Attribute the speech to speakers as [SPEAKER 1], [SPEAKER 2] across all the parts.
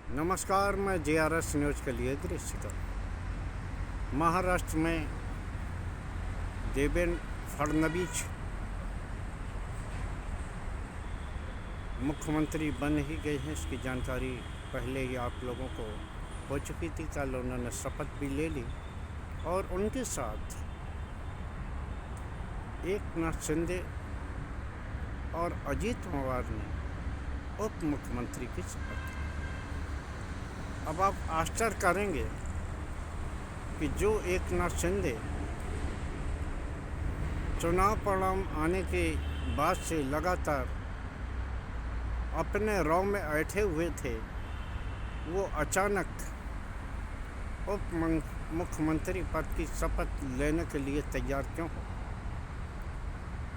[SPEAKER 1] नमस्कार, मैं JRS news के लिए दृश्यता। महाराष्ट्र में देवेंद्र फडणवीस मुख्यमंत्री बन ही गए हैं। इसकी जानकारी पहले ही आप लोगों को हो चुकी थी। कल उन्होंने शपथ भी ले ली और उनके साथ एकनाथ शिंदे और अजीत पवार ने उप मुख्यमंत्री की शपथ ली। अब आप आश्चर्य करेंगे कि जो एकनाथ शिंदे चुनाव परिणाम आने के बाद से लगातार अपने रौ में ऐठे हुए थे, वो अचानक उप मुख्यमंत्री पद की शपथ लेने के लिए तैयार क्यों हो।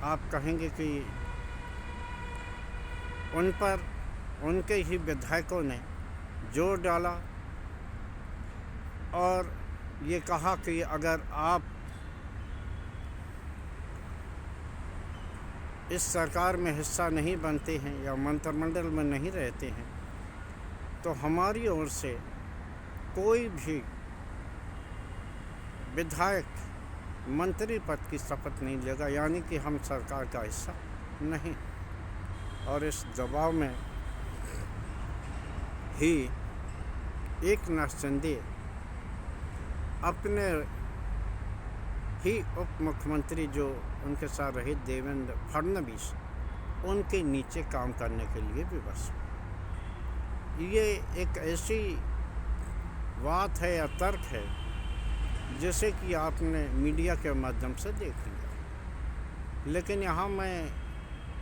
[SPEAKER 1] आप कहेंगे कि उन पर उनके ही विधायकों ने जोर डाला और ये कहा कि अगर आप इस सरकार में हिस्सा नहीं बनते हैं या मंत्रिमंडल में नहीं रहते हैं तो हमारी ओर से कोई भी विधायक मंत्री पद की शपथ नहीं लेगा, यानी कि हम सरकार का हिस्सा नहीं। और इस दबाव में ही एकनाथ शिंदे अपने ही उप मुख्यमंत्री जो उनके साथ रहे देवेंद्र फडणवीस, उनके नीचे काम करने के लिए विवश। ये एक ऐसी बात है या तर्क है जैसे कि आपने मीडिया के माध्यम से देख लिया, लेकिन यहाँ मैं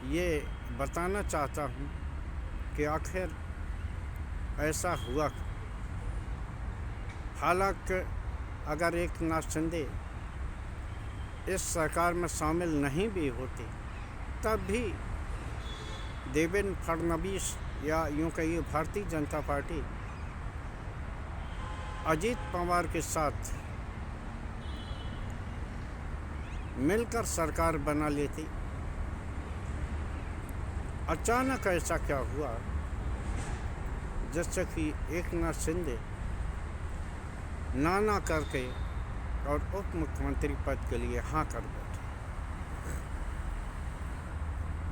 [SPEAKER 1] ये बताना चाहता हूँ कि आखिर ऐसा हुआ। हालांकि अगर एकनाथ शिंदे इस सरकार में शामिल नहीं भी होते तब भी देवेंद्र फडणवीस या यूँ कहिए भारतीय जनता पार्टी अजीत पवार के साथ मिलकर सरकार बना लेती। अचानक ऐसा क्या हुआ जैसे कि एकनाथ शिंदे ना करके और उप मुख्यमंत्री पद के लिए हाँ कर बैठे।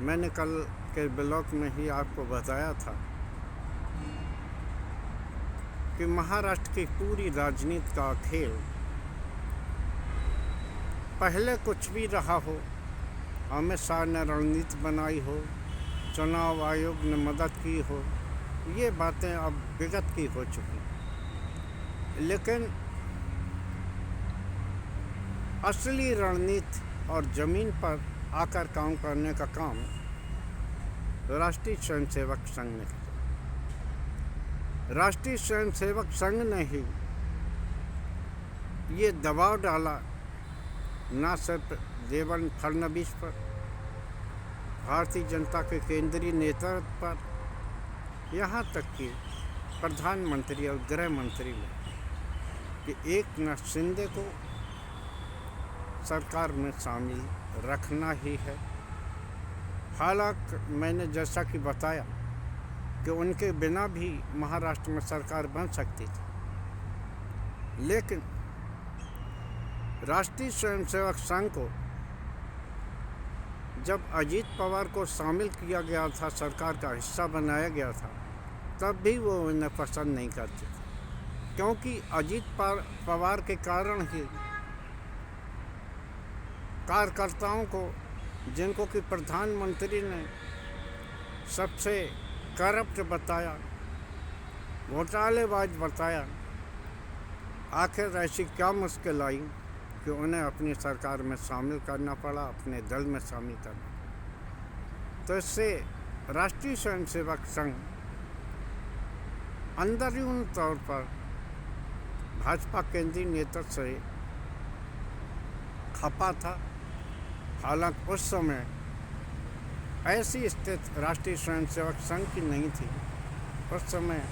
[SPEAKER 1] मैंने कल के ब्लॉग में ही आपको बताया था कि महाराष्ट्र की पूरी राजनीति का खेल पहले कुछ भी रहा हो, अमित शाह ने रणनीति बनाई हो, चुनाव आयोग ने मदद की हो, ये बातें अब विगत की हो चुकी। लेकिन असली रणनीति और ज़मीन पर आकर काम करने का काम राष्ट्रीय स्वयंसेवक संघ ने किया। राष्ट्रीय स्वयंसेवक संघ ने ही ये दबाव डाला ना सिर्फ देवेंद्र फडणवीस पर, भारतीय जनता के केंद्रीय नेतृत्व पर, यहाँ तक कि प्रधानमंत्री और गृह मंत्री ने कि एकनाथ शिंदे को सरकार में शामिल रखना ही है। हालांकि मैंने जैसा कि बताया कि उनके बिना भी महाराष्ट्र में सरकार बन सकती थी, लेकिन राष्ट्रीय स्वयंसेवक संघ को जब अजीत पवार को शामिल किया गया था, सरकार का हिस्सा बनाया गया था, तब भी वो उन्हें पसंद नहीं करते थे, क्योंकि अजीत पवार के कारण ही कार्यकर्ताओं को, जिनको कि प्रधानमंत्री ने सबसे करप्ट बताया, घोटालेबाज बताया, आखिर ऐसी क्या मुश्किल आई कि उन्हें अपनी सरकार में शामिल करना पड़ा, अपने दल में शामिल करना। तो इससे राष्ट्रीय स्वयंसेवक संघ अंदरूनी तौर पर भाजपा केंद्रीय नेतृत्व से खपा था। हालांकि उस समय ऐसी स्थिति राष्ट्रीय स्वयंसेवक संघ की नहीं थी। उस समय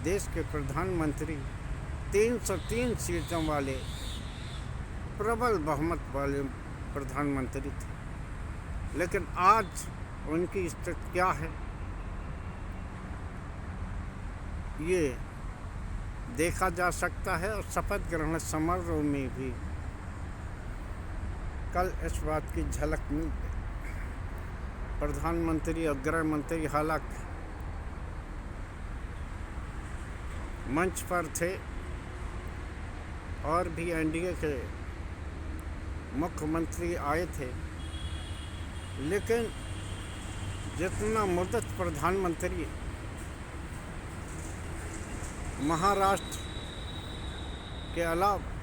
[SPEAKER 1] देश के प्रधानमंत्री 303 सीटों वाले प्रबल बहुमत वाले प्रधानमंत्री थे। लेकिन आज उनकी स्थिति क्या है ये देखा जा सकता है। और शपथ ग्रहण समारोह में भी कल इस बात की झलक मिल गई। प्रधानमंत्री और गृह मंत्री हालांकि मंच पर थे और भी एनडीए के मुख्यमंत्री आए थे, लेकिन जितना मुद्दत प्रधानमंत्री महाराष्ट्र के अलावा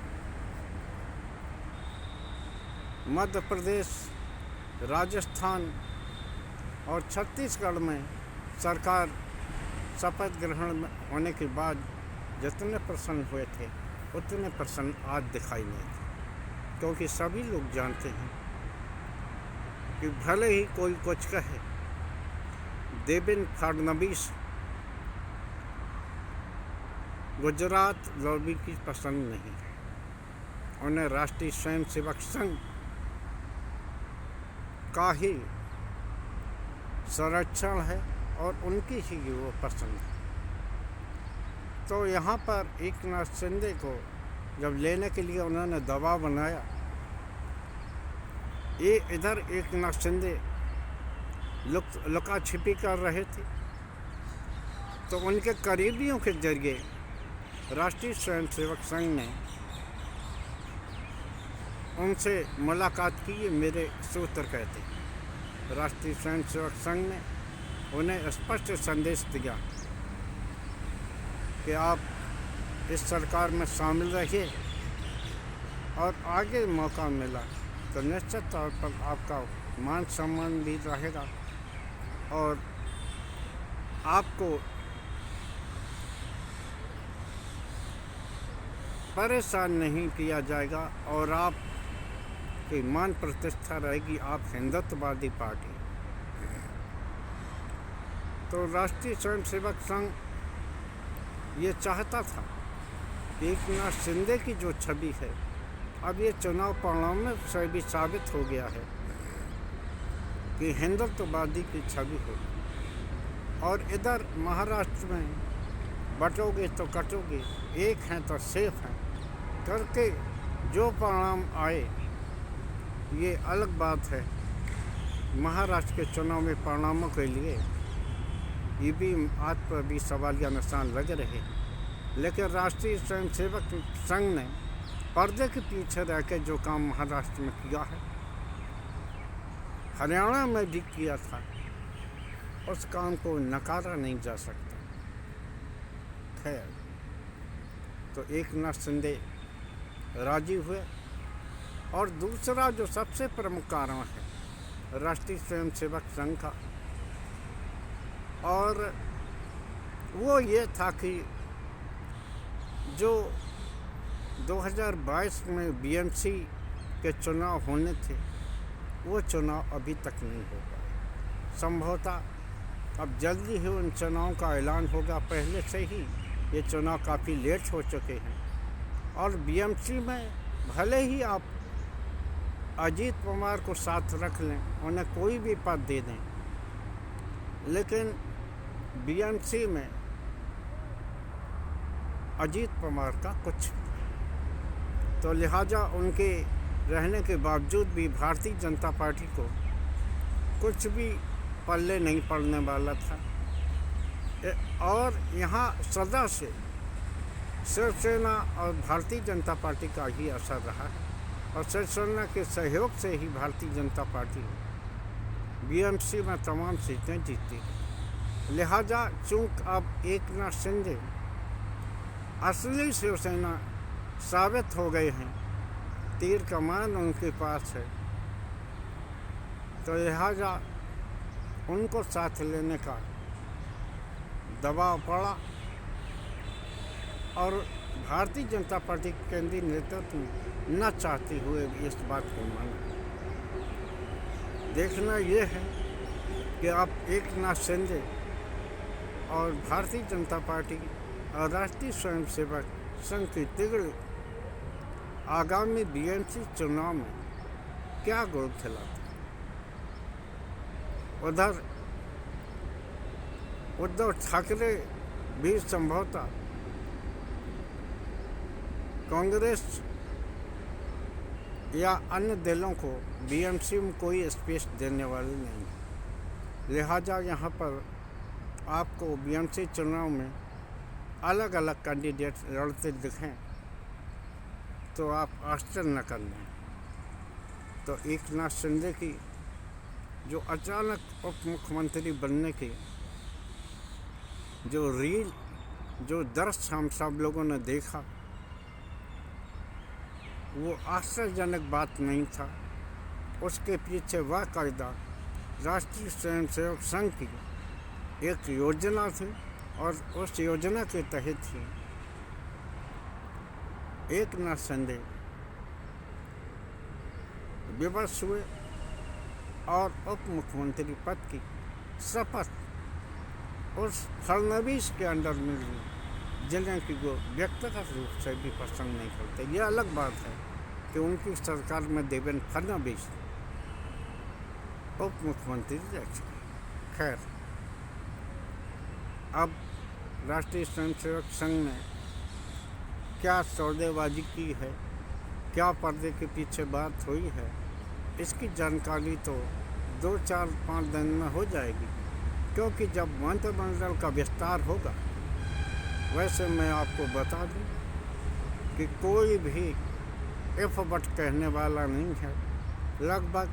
[SPEAKER 1] मध्य प्रदेश, राजस्थान और छत्तीसगढ़ में सरकार शपथ ग्रहण होने के बाद जितने प्रसन्न हुए थे उतने प्रसन्न आज दिखाई नहीं थे, क्योंकि सभी लोग जानते हैं कि भले ही कोई कुछ कहे, देवेंद्र फडणवीस गुजरात लॉबी की पसंद नहीं है। उन्हें राष्ट्रीय स्वयंसेवक संघ का ही संरक्षण है और उनकी ही वो पसंद है। तो यहाँ पर एकनाथ शिंदे को जब लेने के लिए उन्होंने दबाव बनाया, ये इधर एकनाथ शिंदे लुका छिपी कर रहे थे, तो उनके करीबियों के जरिए राष्ट्रीय स्वयंसेवक संघ ने उनसे मुलाकात की। ये मेरे सूत्र कहते। राष्ट्रीय स्वयंसेवक संघ ने उन्हें स्पष्ट संदेश दिया कि आप इस सरकार में शामिल रहिए और आगे मौका मिला तो निश्चित तौर पर आपका मान सम्मान भी रहेगा और आपको परेशान नहीं किया जाएगा और आपकी मान प्रतिष्ठा रहेगी। आप हिंदुत्ववादी पार्टी। तो राष्ट्रीय स्वयंसेवक संघ ये चाहता था कि एकनाथ शिंदे की जो छवि है, अब ये चुनाव परिणाम से भी साबित हो गया है कि हिंदुत्ववादी की छवि होगी। और इधर महाराष्ट्र में बटोगे तो कटोगे, एक हैं तो सेफ हैं करके जो परिणाम आए, ये अलग बात है। महाराष्ट्र के चुनाव में परिणामों के लिए ये भी आज पर भी सवालिया निशान लग रहे, लेकिन राष्ट्रीय स्वयंसेवक संघ ने पर्दे के पीछे रह के जो काम महाराष्ट्र में किया है, हरियाणा में भी किया था, उस काम को नकारा नहीं जा सकता। खैर, तो एकनाथ शिंदे राजी हुए। और दूसरा जो सबसे प्रमुख कारण है राष्ट्रीय स्वयंसेवक संघ का, और वो ये था कि जो 2022 में बीएमसी के चुनाव होने थे, वो चुनाव अभी तक नहीं हो पाए। संभवतः अब जल्दी ही उन चुनाव का ऐलान होगा। पहले से ही ये चुनाव काफ़ी लेट हो चुके हैं। और बीएमसी में भले ही आप अजीत पवार को साथ रख लें, उन्हें कोई भी पद दे दें, लेकिन बीएमसी में अजीत पवार का कुछ, तो लिहाजा उनके रहने के बावजूद भी भारतीय जनता पार्टी को कुछ भी पल्ले नहीं पड़ने वाला था। और यहाँ सदा से शिवसेना और भारतीय जनता पार्टी का ही असर रहा है, और शिवसेना के सहयोग से ही भारतीय जनता पार्टी बीएमसी में तमाम सीटें जीती। लिहाजा चूँकि अब एकनाथ शिंदे असली शिवसेना साबित हो गए हैं, तीर कमान उनके पास है, तो लिहाजा उनको साथ लेने का दबाव पड़ा। और भारतीय जनता पार्टी के केंद्रीय नेतृत्व न चाहते हुए भी इस बात को माना। देखना ये है कि आप एकनाथ शिंदे और भारतीय जनता पार्टी और राष्ट्रीय स्वयंसेवक संघ की तिगड़े आगामी बीएमसी चुनाव में क्या गोल खिलाते। उधर उद्धव ठाकरे भी संभवतः कांग्रेस या अन्य दलों को बीएमसी में कोई स्पेस देने वाले नहीं। लिहाजा यहाँ पर आपको बीएमसी चुनाव में अलग अलग कैंडिडेट लड़ते दिखें तो आप आश्चर्य न कर लें। तो एकनाथ शिंदे की जो अचानक उप मुख्यमंत्री बनने की जो दृश्य हम सब लोगों ने देखा, वो आश्चर्यजनक बात नहीं था। उसके पीछे वह कायदा राष्ट्रीय स्वयंसेवक संघ की एक योजना थी और उस योजना के तहत ही एकनाथ शिंदे विवश हुए और उप मुख्यमंत्री पद की शपथ उस फडणवीस के अंडर में ली, जिन्हें कि वो व्यक्तिगत रूप से भी पसंद नहीं करते। यह अलग बात है कि उनकी सरकार में देवेंद्र फडणवीस उप मुख्यमंत्री रह चुके। खैर, अब राष्ट्रीय स्वयंसेवक संघ ने क्या सौदेबाजी की है, क्या पर्दे के पीछे बात हुई है, इसकी जानकारी तो 2-4-5 दिन में हो जाएगी, क्योंकि जब मंत्रिमंडल का विस्तार होगा। वैसे मैं आपको बता दूं कि कोई भी इफ बट कहने वाला नहीं है। लगभग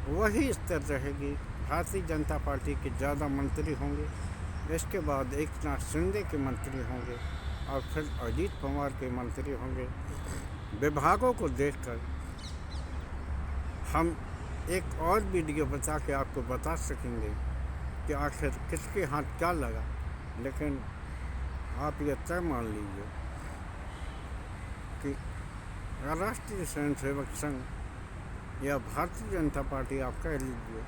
[SPEAKER 1] वही स्थिति रहेगी। भारतीय जनता पार्टी के ज़्यादा मंत्री होंगे, इसके बाद एकनाथ शिंदे के मंत्री होंगे और फिर अजीत पवार के मंत्री होंगे। विभागों को देखकर हम एक और वीडियो बता के आपको बता सकेंगे कि आखिर किसके हाथ क्या लगा, लेकिन आप ये तय मान लीजिए कि राष्ट्रीय स्वयंसेवक संघ या भारतीय जनता पार्टी आप कह लीजिए,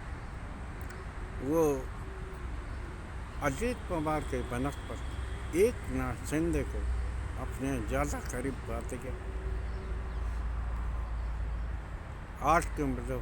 [SPEAKER 1] वो अजीत पवार के बनस्पत एकनाथ शिंदे को अपने ज़्यादा करीब पाते गए। आज के मतलब